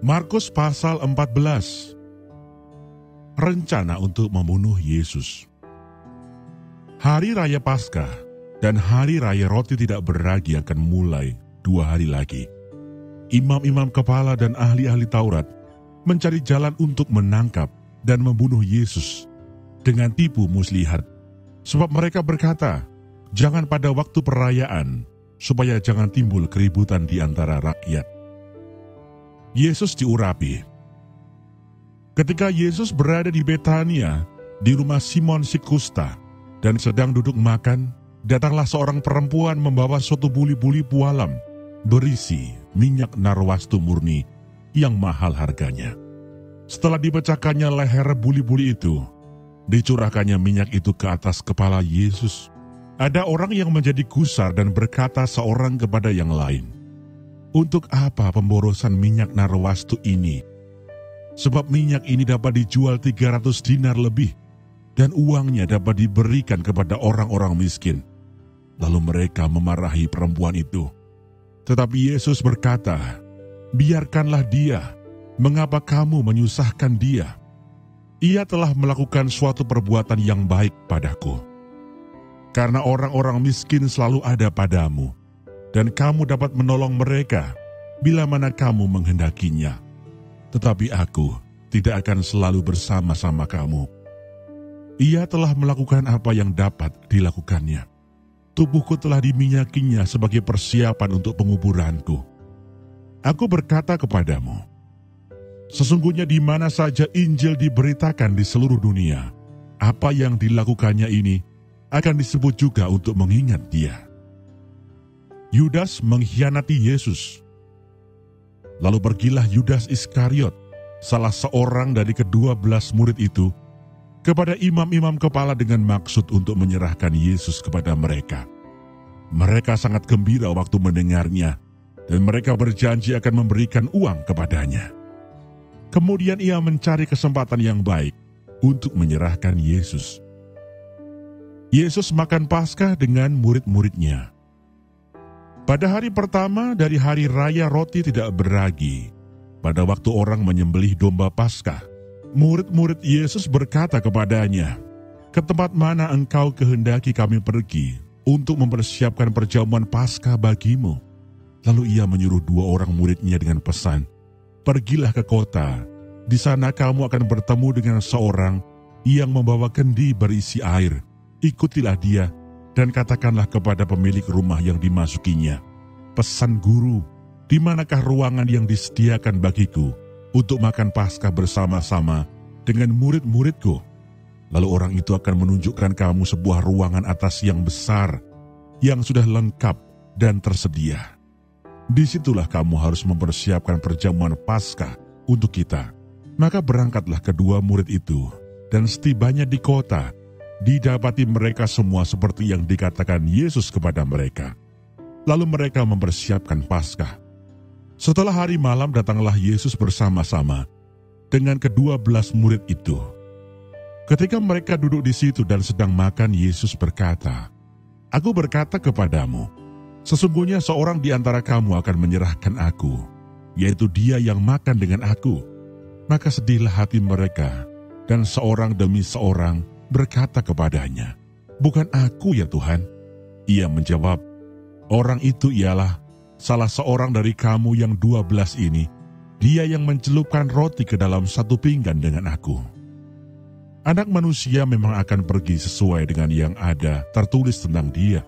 Markus pasal 14. Rencana untuk membunuh Yesus. Hari Raya Paskah dan Hari Raya Roti Tidak Beragi akan mulai 2 hari lagi. Imam-imam kepala dan ahli-ahli Taurat mencari jalan untuk menangkap dan membunuh Yesus dengan tipu muslihat. Sebab mereka berkata, jangan pada waktu perayaan, supaya jangan timbul keributan di antara rakyat. Yesus diurapi. Ketika Yesus berada di Betania, di rumah Simon si Kusta, dan sedang duduk makan, datanglah seorang perempuan membawa suatu buli-buli pualam berisi minyak narwastu murni yang mahal harganya. Setelah dipecahkannya leher buli-buli itu, dicurahkannya minyak itu ke atas kepala Yesus. Ada orang yang menjadi gusar dan berkata seorang kepada yang lain, untuk apa pemborosan minyak narwastu ini? Sebab minyak ini dapat dijual 300 dinar lebih, dan uangnya dapat diberikan kepada orang-orang miskin. Lalu mereka memarahi perempuan itu. Tetapi Yesus berkata, biarkanlah dia, mengapa kamu menyusahkan dia? Ia telah melakukan suatu perbuatan yang baik padaku. Karena orang-orang miskin selalu ada padamu, dan kamu dapat menolong mereka bila mana kamu menghendakinya. Tetapi aku tidak akan selalu bersama-sama kamu. Ia telah melakukan apa yang dapat dilakukannya. Tubuhku telah diminyakinya sebagai persiapan untuk penguburanku. Aku berkata kepadamu, sesungguhnya di mana saja Injil diberitakan di seluruh dunia, apa yang dilakukannya ini akan disebut juga untuk mengingat dia. Yudas mengkhianati Yesus. Lalu pergilah Yudas Iskariot, salah seorang dari ke-12 murid itu, kepada imam-imam kepala dengan maksud untuk menyerahkan Yesus kepada mereka. Mereka sangat gembira waktu mendengarnya, dan mereka berjanji akan memberikan uang kepadanya. Kemudian ia mencari kesempatan yang baik untuk menyerahkan Yesus. Yesus makan Paskah dengan murid-muridnya. Pada hari pertama dari hari raya roti tidak beragi, pada waktu orang menyembelih domba Paskah, murid-murid Yesus berkata kepadanya, ke tempat mana engkau kehendaki kami pergi untuk mempersiapkan perjamuan Paskah bagimu? Lalu ia menyuruh 2 orang muridnya dengan pesan, pergilah ke kota, di sana kamu akan bertemu dengan seorang yang membawa kendi berisi air. Ikutilah dia, dan katakanlah kepada pemilik rumah yang dimasukinya, pesan guru, di manakah ruangan yang disediakan bagiku untuk makan Paskah bersama-sama dengan murid-muridku? Lalu orang itu akan menunjukkan kamu sebuah ruangan atas yang besar, yang sudah lengkap dan tersedia. Disitulah kamu harus mempersiapkan perjamuan Paskah untuk kita. Maka berangkatlah kedua murid itu, dan setibanya di kota, didapati mereka semua seperti yang dikatakan Yesus kepada mereka. Lalu mereka mempersiapkan Paskah. Setelah hari malam datanglah Yesus bersama-sama dengan ke-12 murid itu. Ketika mereka duduk di situ dan sedang makan, Yesus berkata, aku berkata kepadamu, sesungguhnya seorang di antara kamu akan menyerahkan aku, yaitu dia yang makan dengan aku. Maka sedihlah hati mereka, dan seorang demi seorang berkata kepadanya, bukan aku ya Tuhan. Ia menjawab, orang itu ialah salah seorang dari kamu yang 12 ini, dia yang mencelupkan roti ke dalam satu pinggan dengan aku. Anak manusia memang akan pergi sesuai dengan yang ada tertulis tentang dia.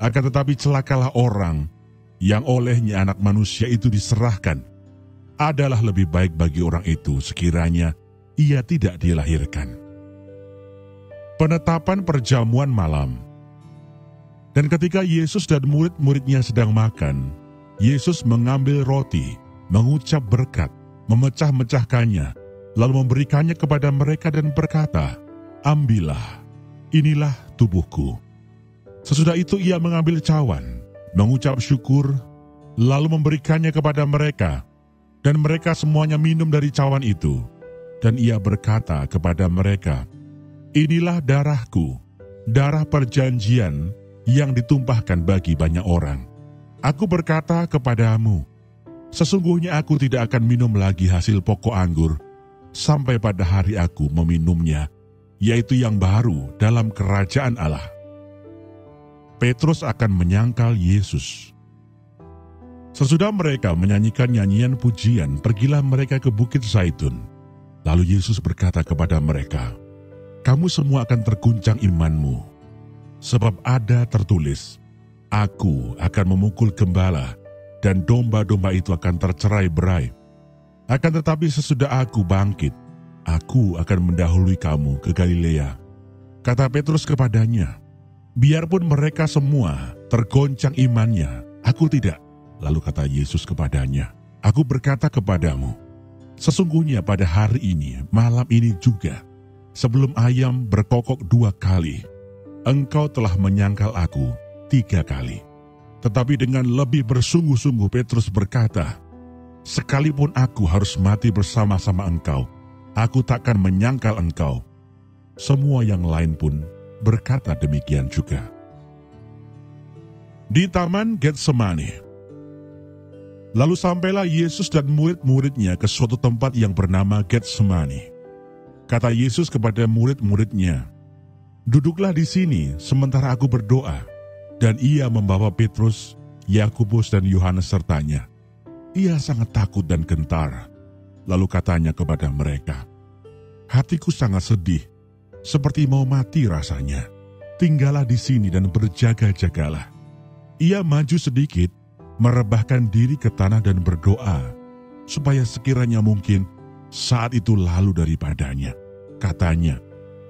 Akan tetapi celakalah orang yang olehnya anak manusia itu diserahkan. Adalah lebih baik bagi orang itu sekiranya ia tidak dilahirkan. Penetapan perjamuan malam. Dan ketika Yesus dan murid-muridnya sedang makan, Yesus mengambil roti, mengucap berkat, memecah-mecahkannya, lalu memberikannya kepada mereka dan berkata, ambillah, inilah tubuhku. Sesudah itu ia mengambil cawan, mengucap syukur, lalu memberikannya kepada mereka, dan mereka semuanya minum dari cawan itu. Dan ia berkata kepada mereka, inilah darahku, darah perjanjian yang ditumpahkan bagi banyak orang. Aku berkata kepadamu, Sesungguhnya aku tidak akan minum lagi hasil pokok anggur sampai pada hari aku meminumnya, yaitu yang baru dalam kerajaan Allah." Petrus akan menyangkal Yesus. Sesudah mereka menyanyikan nyanyian pujian, pergilah mereka ke Bukit Zaitun. Lalu Yesus berkata kepada mereka, "Kamu semua akan terguncang imanmu, sebab ada tertulis, Aku akan memukul gembala, dan domba-domba itu akan tercerai-berai. Akan tetapi sesudah aku bangkit, aku akan mendahului kamu ke Galilea." Kata Petrus kepadanya, "Biarpun mereka semua tergoncang imannya, aku tidak." Lalu kata Yesus kepadanya, "Aku berkata kepadamu, sesungguhnya pada hari ini, malam ini juga, sebelum ayam berkokok 2 kali, engkau telah menyangkal aku 3 kali." Tetapi dengan lebih bersungguh-sungguh Petrus berkata, "Sekalipun aku harus mati bersama-sama engkau, aku takkan menyangkal engkau." Semua yang lain pun berkata demikian juga. Di Taman Getsemani. Lalu sampailah Yesus dan murid-muridnya ke suatu tempat yang bernama Getsemani. Kata Yesus kepada murid-muridnya, "Duduklah di sini sementara aku berdoa." Dan ia membawa Petrus, Yakobus dan Yohanes sertanya. Ia sangat takut dan gentar. Lalu katanya kepada mereka, "Hatiku sangat sedih, seperti mau mati rasanya. Tinggallah di sini dan berjaga-jagalah." Ia maju sedikit, merebahkan diri ke tanah dan berdoa, supaya sekiranya mungkin saat itu lalu daripadanya. Katanya,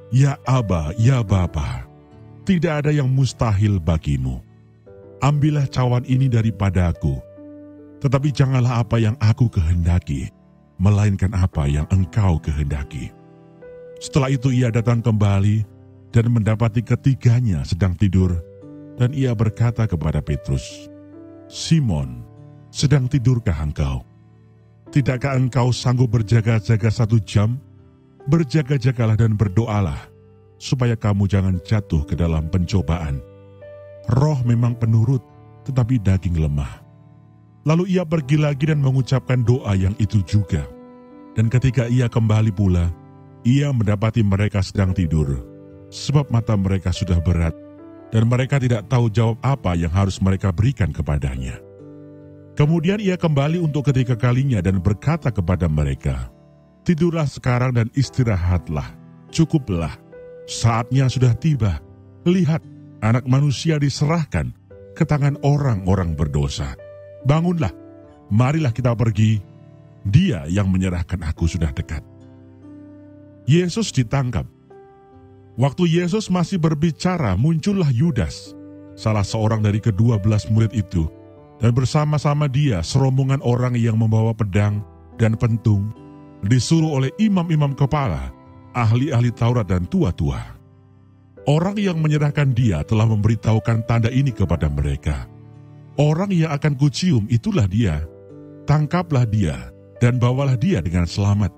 "Ya Aba, ya Bapa, tidak ada yang mustahil bagimu. Ambillah cawan ini daripadaku, tetapi janganlah apa yang aku kehendaki, melainkan apa yang engkau kehendaki." Setelah itu ia datang kembali dan mendapati ketiganya sedang tidur, dan ia berkata kepada Petrus, "Simon, sedang tidurkah engkau? Tidakkah engkau sanggup berjaga-jaga 1 jam? Berjaga-jagalah dan berdoalah, supaya kamu jangan jatuh ke dalam pencobaan. Roh memang penurut, tetapi daging lemah." Lalu ia pergi lagi dan mengucapkan doa yang itu juga. Dan ketika ia kembali pula, ia mendapati mereka sedang tidur, sebab mata mereka sudah berat, dan mereka tidak tahu jawab apa yang harus mereka berikan kepadanya. Kemudian ia kembali untuk ketiga kalinya dan berkata kepada mereka, "Tidurlah sekarang dan istirahatlah, cukuplah. Saatnya sudah tiba. Lihat, Anak Manusia diserahkan ke tangan orang-orang berdosa. Bangunlah, marilah kita pergi. Dia yang menyerahkan aku sudah dekat." Yesus ditangkap. Waktu Yesus masih berbicara, muncullah Yudas, salah seorang dari ke-12 murid itu, dan bersama-sama dia serombongan orang yang membawa pedang dan pentung, disuruh oleh imam-imam kepala, ahli-ahli Taurat dan tua-tua. Orang yang menyerahkan dia telah memberitahukan tanda ini kepada mereka. "Orang yang akan kucium itulah dia. Tangkaplah dia dan bawalah dia dengan selamat."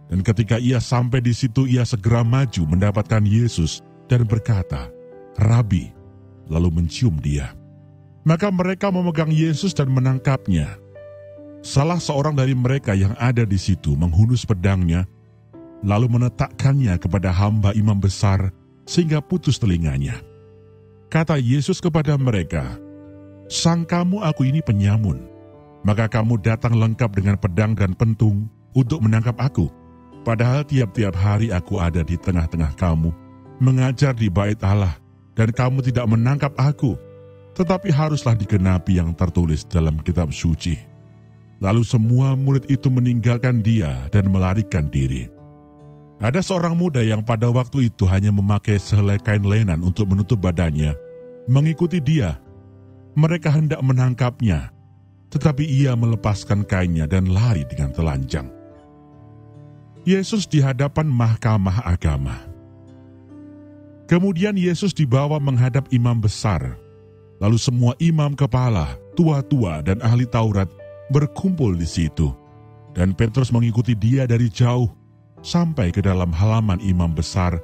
Dan ketika ia sampai di situ, ia segera maju mendapatkan Yesus dan berkata, "Rabi," lalu mencium dia. Maka mereka memegang Yesus dan menangkapnya. Salah seorang dari mereka yang ada di situ menghunus pedangnya, lalu menetakkannya kepada hamba imam besar sehingga putus telinganya. Kata Yesus kepada mereka, "Sangkamu aku ini penyamun, maka kamu datang lengkap dengan pedang dan pentung untuk menangkap aku. Padahal tiap-tiap hari aku ada di tengah-tengah kamu, mengajar di bait Allah, dan kamu tidak menangkap aku. Tetapi haruslah digenapi yang tertulis dalam kitab suci." Lalu semua murid itu meninggalkan dia dan melarikan diri. Ada seorang muda yang pada waktu itu hanya memakai sehelai kain lenan untuk menutup badannya, mengikuti dia. Mereka hendak menangkapnya, tetapi ia melepaskan kainnya dan lari dengan telanjang. Yesus di hadapan mahkamah agama. Kemudian Yesus dibawa menghadap imam besar. Lalu semua imam kepala, tua-tua dan ahli Taurat berkumpul di situ. Dan Petrus mengikuti dia dari jauh sampai ke dalam halaman imam besar.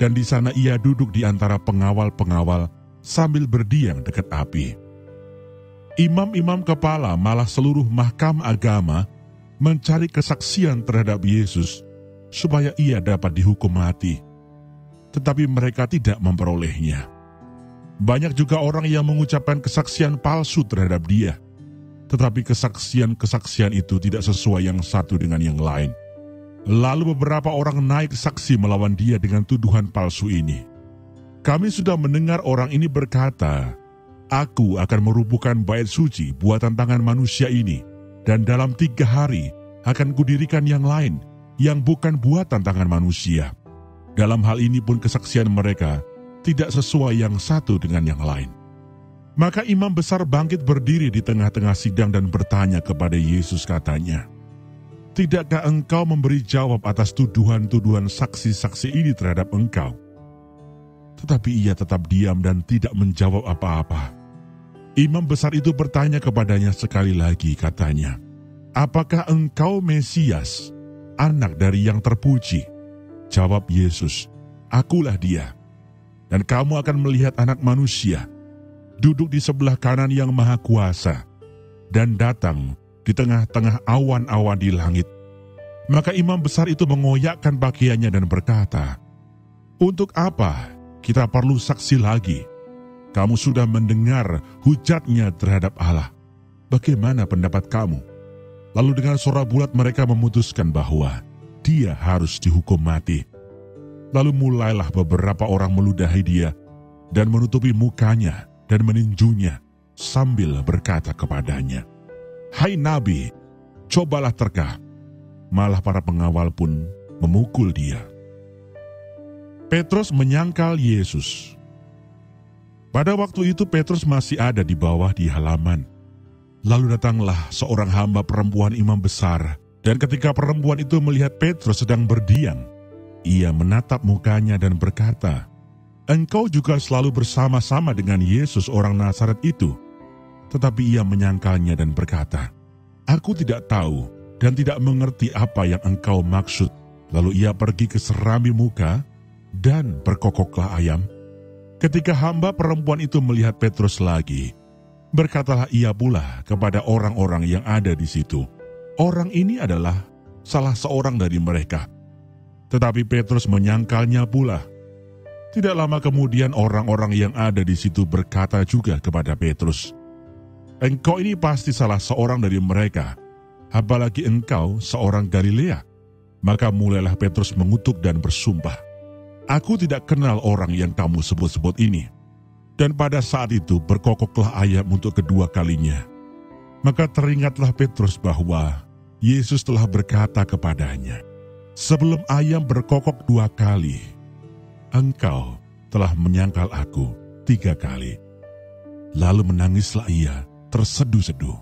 Dan di sana ia duduk di antara pengawal-pengawal sambil berdiam dekat api. Imam-imam kepala malah seluruh mahkamah agama mencari kesaksian terhadap Yesus supaya ia dapat dihukum mati. Tetapi mereka tidak memperolehnya. Banyak juga orang yang mengucapkan kesaksian palsu terhadap dia. Tetapi kesaksian-kesaksian itu tidak sesuai yang satu dengan yang lain. Lalu beberapa orang naik saksi melawan dia dengan tuduhan palsu ini. Kami sudah mendengar orang ini berkata, "Aku akan merubuhkan bait suci buatan tangan manusia ini, dan dalam 3 hari akan kudirikan yang lain, yang bukan buatan tangan manusia." Dalam hal ini pun kesaksian mereka tidak sesuai yang satu dengan yang lain. Maka imam besar bangkit berdiri di tengah-tengah sidang dan bertanya kepada Yesus, katanya, "Tidakkah engkau memberi jawab atas tuduhan-tuduhan saksi-saksi ini terhadap engkau?" Tetapi ia tetap diam dan tidak menjawab apa-apa. Imam besar itu bertanya kepadanya sekali lagi, katanya, "Apakah engkau Mesias, anak dari yang terpuji?" Jawab Yesus, "Akulah dia. Dan kamu akan melihat Anak Manusia duduk di sebelah kanan yang Maha Kuasa dan datang di tengah-tengah awan-awan di langit." Maka imam besar itu mengoyakkan pakaiannya dan berkata, "Untuk apa kita perlu saksi lagi? Kamu sudah mendengar hujatnya terhadap Allah. Bagaimana pendapat kamu?" Lalu dengan suara bulat mereka memutuskan bahwa dia harus dihukum mati. Lalu mulailah beberapa orang meludahi dia dan menutupi mukanya dan meninjunya sambil berkata kepadanya, "Hai Nabi, cobalah terka." Malah para pengawal pun memukul dia. Petrus menyangkal Yesus. Pada waktu itu Petrus masih ada di bawah di halaman. Lalu datanglah seorang hamba perempuan imam besar, dan ketika perempuan itu melihat Petrus sedang berdiam, ia menatap mukanya dan berkata, "Engkau juga selalu bersama-sama dengan Yesus orang Nazaret itu." Tetapi ia menyangkalnya dan berkata, "Aku tidak tahu dan tidak mengerti apa yang engkau maksud." Lalu ia pergi ke serambi muka dan berkokoklah ayam. Ketika hamba perempuan itu melihat Petrus lagi, berkatalah ia pula kepada orang-orang yang ada di situ, "Orang ini adalah salah seorang dari mereka." Tetapi Petrus menyangkalnya pula. Tidak lama kemudian orang-orang yang ada di situ berkata juga kepada Petrus, "Engkau ini pasti salah seorang dari mereka, apalagi engkau seorang Galilea." Maka mulailah Petrus mengutuk dan bersumpah, "Aku tidak kenal orang yang kamu sebut-sebut ini." Dan pada saat itu berkokoklah ayam untuk kedua kalinya. Maka teringatlah Petrus bahwa Yesus telah berkata kepadanya, "Sebelum ayam berkokok 2 kali, engkau telah menyangkal aku 3 kali." Lalu menangislah ia terseduh-seduh.